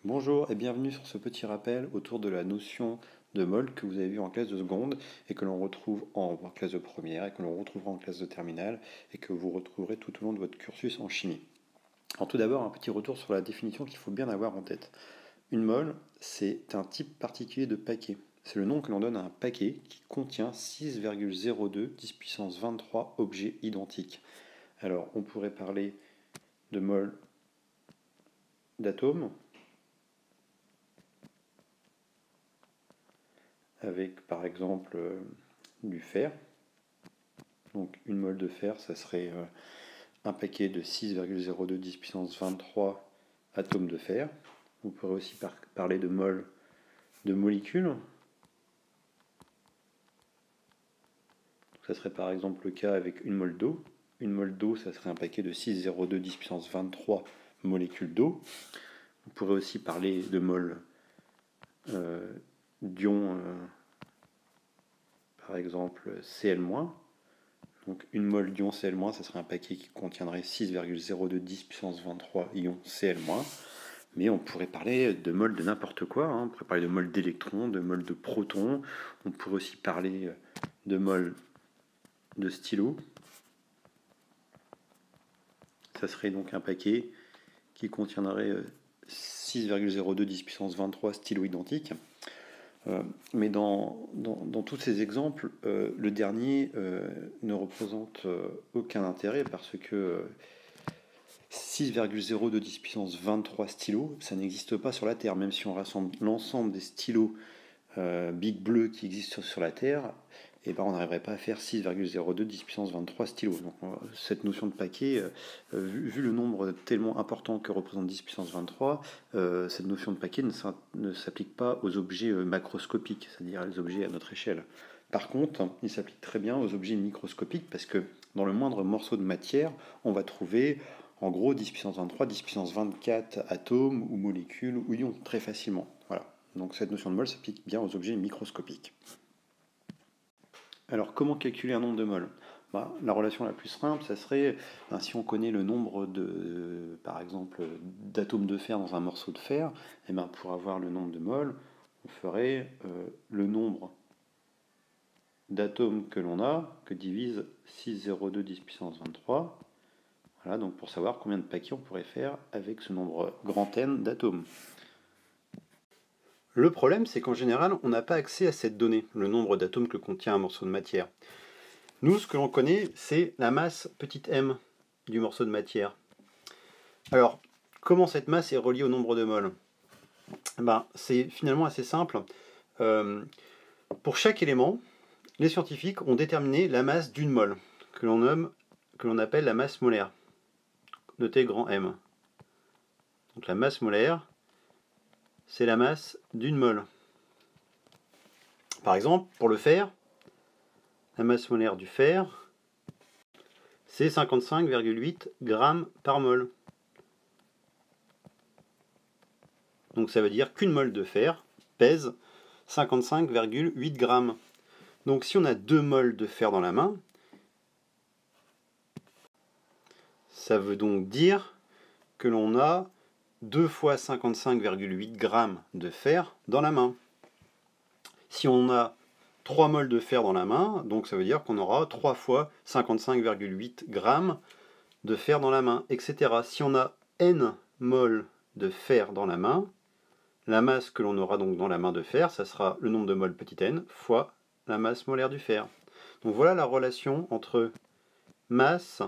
Bonjour et bienvenue sur ce petit rappel autour de la notion de mol que vous avez vu en classe de seconde et que l'on retrouve en classe de première et que l'on retrouvera en classe de terminale et que vous retrouverez tout au long de votre cursus en chimie. Alors tout d'abord, un petit retour sur la définition qu'il faut bien avoir en tête. Une mole, c'est un type particulier de paquet. C'est le nom que l'on donne à un paquet qui contient 6,02 10 puissance 23 objets identiques. Alors on pourrait parler de mol d'atomes, avec par exemple du fer. Donc une mole de fer, ça serait un paquet de 6,02 10 puissance 23 atomes de fer. On pourrait aussi parler de mol de molécules. Ça serait par exemple le cas avec une mole d'eau. Une mole d'eau, ça serait un paquet de 6,02 10 puissance 23 molécules d'eau. On pourrait aussi parler de mol d'ion, par exemple Cl-. Donc une mole d'ion Cl-, ça serait un paquet qui contiendrait 6,02 10 puissance 23 ions Cl-. Mais on pourrait parler de mol de n'importe quoi, hein. On pourrait parler de mol d'électrons, de mol de protons. On pourrait aussi parler de mol de stylo. Ça serait donc un paquet qui contiendrait 6,02 10 puissance 23 stylos identiques. Mais dans tous ces exemples, le dernier ne représente aucun intérêt parce que 6,02 10 puissance 23 stylos, ça n'existe pas sur la Terre. Même si on rassemble l'ensemble des stylos big bleus qui existent sur la Terre, et ben on n'arriverait pas à faire 6,02 10 puissance 23 stylos. Donc cette notion de paquet, vu le nombre tellement important que représente 10 puissance 23, cette notion de paquet ne s'applique pas aux objets macroscopiques, c'est-à-dire les objets à notre échelle. Par contre, il s'applique très bien aux objets microscopiques parce que dans le moindre morceau de matière, on va trouver en gros 10 puissance 23, 10 puissance 24 atomes ou molécules ou ions très facilement. Voilà. Donc cette notion de mol s'applique bien aux objets microscopiques. Alors comment calculer un nombre de mol? La relation la plus simple, ça serait si on connaît le nombre de, par exemple, d'atomes de fer dans un morceau de fer, et pour avoir le nombre de mol, on ferait le nombre d'atomes que l'on a, que divise 6,02 10 puissance 23. Voilà, donc pour savoir combien de paquets on pourrait faire avec ce nombre grand N d'atomes. Le problème, c'est qu'en général, on n'a pas accès à cette donnée, le nombre d'atomes que contient un morceau de matière. Nous, ce que l'on connaît, c'est la masse petite m du morceau de matière. Alors, comment cette masse est reliée au nombre de moles? C'est finalement assez simple. Pour chaque élément, les scientifiques ont déterminé la masse d'une mole, que l'on appelle la masse molaire, notée grand M. Donc la masse molaire, c'est la masse d'une mole. Par exemple, pour le fer, la masse molaire du fer, c'est 55,8 grammes par mol. Donc ça veut dire qu'une mole de fer pèse 55,8 grammes. Donc si on a 2 moles de fer dans la main, ça veut donc dire que l'on a 2 fois 55,8 grammes de fer dans la main. Si on a 3 moles de fer dans la main, donc ça veut dire qu'on aura 3 fois 55,8 grammes de fer dans la main, etc. Si on a n moles de fer dans la main, la masse que l'on aura donc dans la main de fer, ça sera le nombre de moles petit n fois la masse molaire du fer. Donc voilà la relation entre masse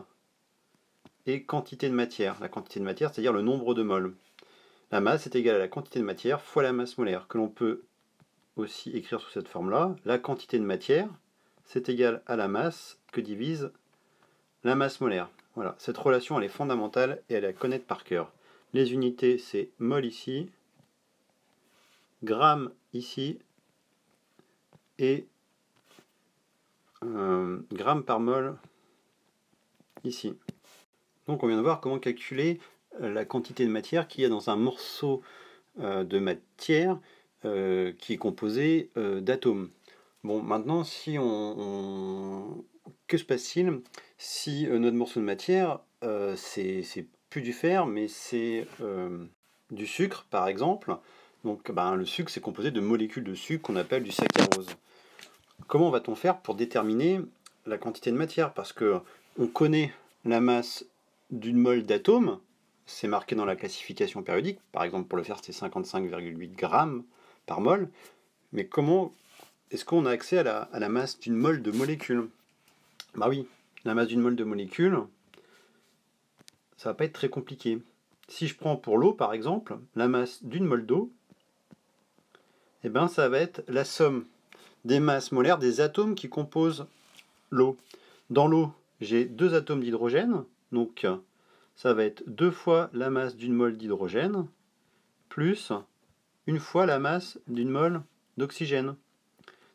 et quantité de matière. La quantité de matière, c'est-à-dire le nombre de moles. La masse est égale à la quantité de matière fois la masse molaire, que l'on peut aussi écrire sous cette forme-là. La quantité de matière, c'est égal à la masse que divise la masse molaire. Voilà, cette relation, elle est fondamentale et elle est à connaître par cœur. Les unités, c'est mol ici, gramme ici, et gramme par mol ici. Donc on vient de voir comment calculer la quantité de matière qu'il y a dans un morceau de matière qui est composé d'atomes. Bon, maintenant, si que se passe-t-il si notre morceau de matière, c'est plus du fer, mais c'est du sucre, par exemple. Donc le sucre, c'est composé de molécules de sucre qu'on appelle du saccharose. Comment va-t-on faire pour déterminer la quantité de matière? Parce que on connaît la masse d'une mole d'atome, c'est marqué dans la classification périodique, par exemple pour le fer c'était 55,8 grammes par mole, mais comment est-ce qu'on a accès à la masse d'une mole de molécules? Bah oui, la masse d'une mole de molécules, ça va pas être très compliqué. Si je prends pour l'eau par exemple, la masse d'une mole d'eau, eh ben, ça va être la somme des masses molaires des atomes qui composent l'eau. Dans l'eau, j'ai 2 atomes d'hydrogène, donc ça va être 2 fois la masse d'une mole d'hydrogène, plus 1 fois la masse d'une mole d'oxygène.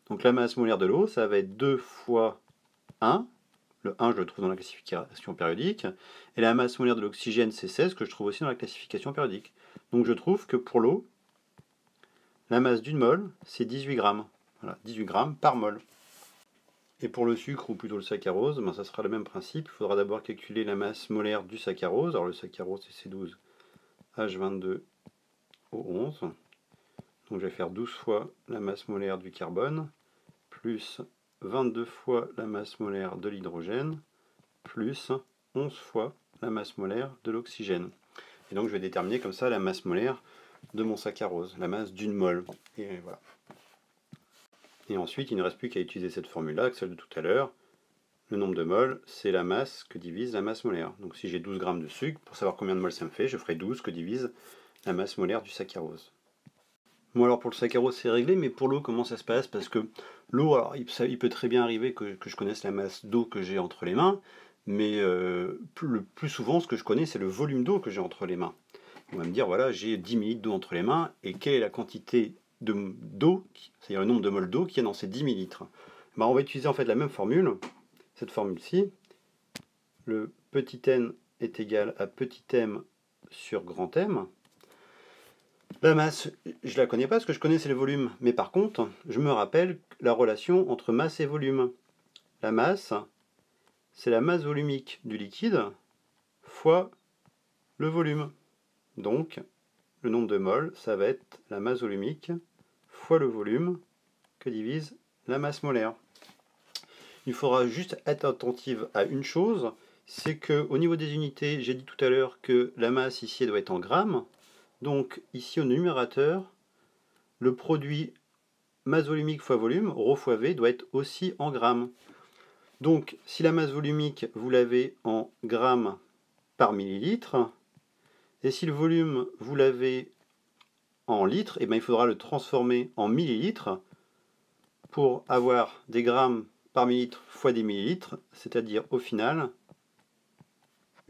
Donc la masse molaire de l'eau, ça va être 2 fois 1, le 1 je le trouve dans la classification périodique, et la masse molaire de l'oxygène c'est 16, que je trouve aussi dans la classification périodique. Donc je trouve que pour l'eau, la masse d'une mole, c'est 18 grammes. Voilà, 18 grammes par mole. Et pour le sucre, ou plutôt le saccharose, ça sera le même principe. Il faudra d'abord calculer la masse molaire du saccharose. Alors le saccharose, c'est C12H22O11. Donc je vais faire 12 fois la masse molaire du carbone, plus 22 fois la masse molaire de l'hydrogène, plus 11 fois la masse molaire de l'oxygène. Et donc je vais déterminer comme ça la masse molaire de mon saccharose, la masse d'une mole. Et voilà. Et ensuite, il ne reste plus qu'à utiliser cette formule-là, celle de tout à l'heure. Le nombre de moles, c'est la masse que divise la masse molaire. Donc si j'ai 12 grammes de sucre, pour savoir combien de moles ça me fait, je ferai 12 que divise la masse molaire du saccharose. Bon alors pour le saccharose c'est réglé, mais pour l'eau comment ça se passe? Parce que l'eau, alors il peut très bien arriver que je connaisse la masse d'eau que j'ai entre les mains, mais le plus souvent ce que je connais c'est le volume d'eau que j'ai entre les mains. On va me dire voilà j'ai 10 ml d'eau entre les mains, et quelle est la quantité d'eau, c'est-à-dire le nombre de moles d'eau qu'il y a dans ces 10 ml. On va utiliser en fait la même formule, cette formule-ci. Le petit n est égal à petit m sur grand M. La masse, je la connais pas, parce que je connais c'est le volume, mais par contre, je me rappelle la relation entre masse et volume. La masse, c'est la masse volumique du liquide fois le volume. Donc, le nombre de moles, ça va être la masse volumique fois le volume que divise la masse molaire. Il faudra juste être attentif à une chose, c'est qu'au niveau des unités, j'ai dit tout à l'heure que la masse ici doit être en grammes. Donc ici au numérateur, le produit masse volumique fois volume, ρ fois V, doit être aussi en grammes. Donc si la masse volumique, vous l'avez en grammes par millilitre, et si le volume, vous l'avez en litres, et il faudra le transformer en millilitres pour avoir des grammes par millilitre fois des millilitres, c'est-à-dire au final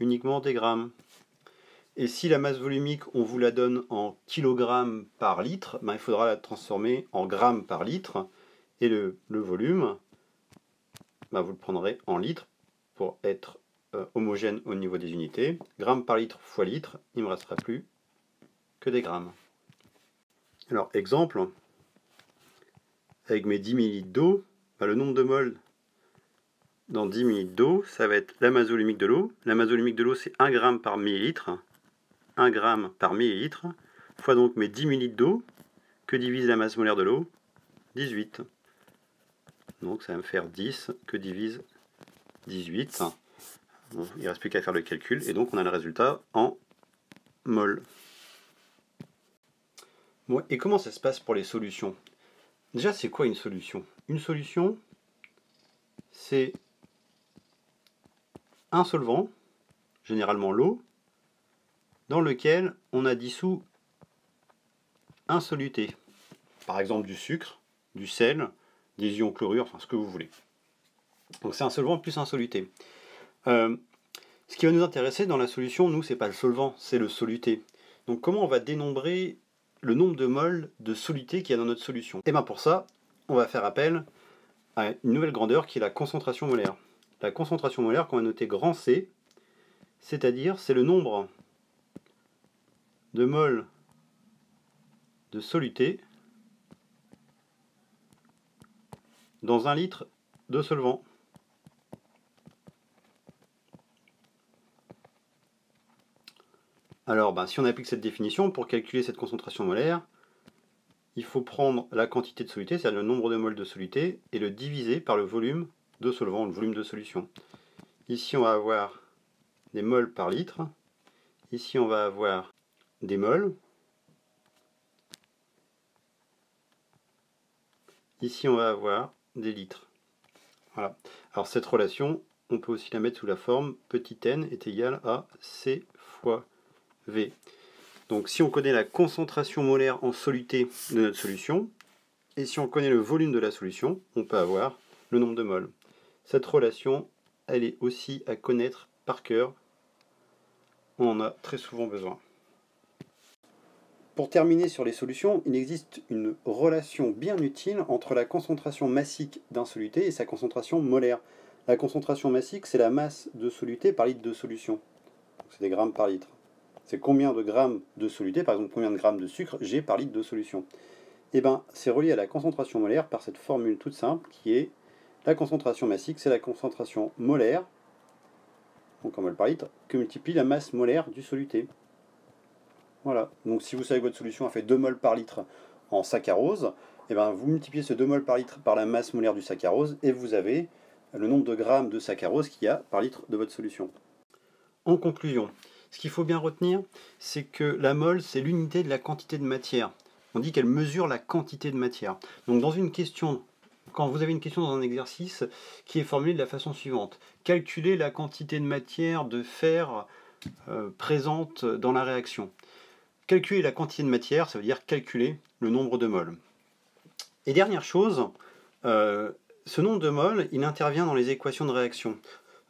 uniquement des grammes. Et si la masse volumique, on vous la donne en kilogrammes par litre, il faudra la transformer en grammes par litre, et le volume, vous le prendrez en litres pour être homogène au niveau des unités. Grammes par litre fois litre, il ne me restera plus que des grammes. Alors exemple, avec mes 10 ml d'eau, le nombre de moles dans 10 ml d'eau, ça va être la masse volumique de l'eau. La masse volumique de l'eau, c'est 1 gramme par millilitre. 1 gramme par millilitre, fois donc mes 10 ml d'eau, que divise la masse molaire de l'eau? 18. Donc ça va me faire 10 que divise 18. Bon, il ne reste plus qu'à faire le calcul, et donc on a le résultat en mol. Bon, et comment ça se passe pour les solutions? Déjà, c'est quoi une solution? Une solution, c'est un solvant, généralement l'eau, dans lequel on a dissous un soluté. Par exemple du sucre, du sel, des ions chlorure, enfin ce que vous voulez. Donc c'est un solvant plus un soluté. Ce qui va nous intéresser dans la solution, nous, c'est pas le solvant, c'est le soluté. Donc comment on va dénombrer le nombre de moles de soluté qu'il y a dans notre solution? Et bien pour ça, on va faire appel à une nouvelle grandeur qui est la concentration molaire. La concentration molaire qu'on va noter grand C, c'est-à-dire c'est le nombre de moles de soluté dans 1 litre de solvant. Alors, si on applique cette définition, pour calculer cette concentration molaire, il faut prendre la quantité de soluté, c'est-à-dire le nombre de moles de soluté, et le diviser par le volume de solvant, le volume de solution. Ici, on va avoir des moles par litre. Ici, on va avoir des moles. Ici, on va avoir des litres. Voilà. Alors, cette relation, on peut aussi la mettre sous la forme petit n est égal à C fois V. Donc, si on connaît la concentration molaire en soluté de notre solution, et si on connaît le volume de la solution, on peut avoir le nombre de moles. Cette relation, elle est aussi à connaître par cœur. On en a très souvent besoin. Pour terminer sur les solutions, il existe une relation bien utile entre la concentration massique d'un soluté et sa concentration molaire. La concentration massique, c'est la masse de soluté par litre de solution. C'est des grammes par litre. C'est combien de grammes de soluté, par exemple combien de grammes de sucre j'ai par litre de solution. Et bien, c'est relié à la concentration molaire par cette formule toute simple qui est la concentration massique, c'est la concentration molaire, donc en mol par litre, que multiplie la masse molaire du soluté. Voilà, donc si vous savez que votre solution a fait 2 moles par litre en saccharose, et ben vous multipliez ce 2 moles par litre par la masse molaire du saccharose et vous avez le nombre de grammes de saccharose qu'il y a par litre de votre solution. En conclusion, ce qu'il faut bien retenir, c'est que la mole, c'est l'unité de la quantité de matière. On dit qu'elle mesure la quantité de matière. Donc dans une question, quand vous avez une question dans un exercice qui est formulée de la façon suivante, calculez la quantité de matière de fer présente dans la réaction. Calculer la quantité de matière, ça veut dire calculer le nombre de moles. Et dernière chose, ce nombre de moles, il intervient dans les équations de réaction.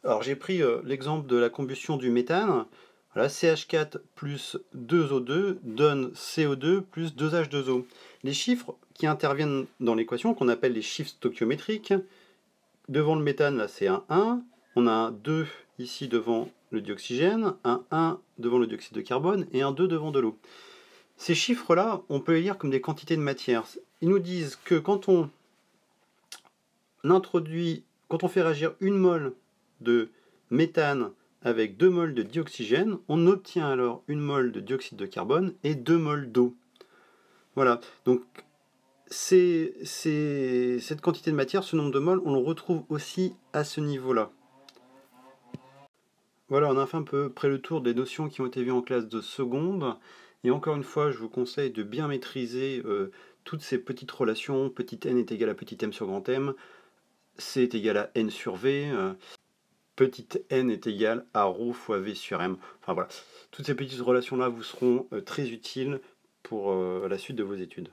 Alors j'ai pris l'exemple de la combustion du méthane. Voilà, CH4 plus 2O2 donne CO2 plus 2H2O. Les chiffres qui interviennent dans l'équation, qu'on appelle les chiffres stoichiométriques, devant le méthane, là c'est un 1, on a un 2 ici devant le dioxygène, un 1 devant le dioxyde de carbone et un 2 devant de l'eau. Ces chiffres-là, on peut les lire comme des quantités de matière. Ils nous disent que quand on fait réagir une mole de méthane avec 2 moles de dioxygène, on obtient alors 1 mole de dioxyde de carbone et 2 moles d'eau. Voilà, donc cette quantité de matière, ce nombre de moles, on le retrouve aussi à ce niveau-là. Voilà, on a fait un peu près le tour des notions qui ont été vues en classe de seconde. Et encore une fois, je vous conseille de bien maîtriser toutes ces petites relations. Petit n est égal à petit m sur grand M. C est égal à n sur V. Petit n est égal à ρ fois V sur M. Enfin voilà, toutes ces petites relations-là vous seront très utiles pour la suite de vos études.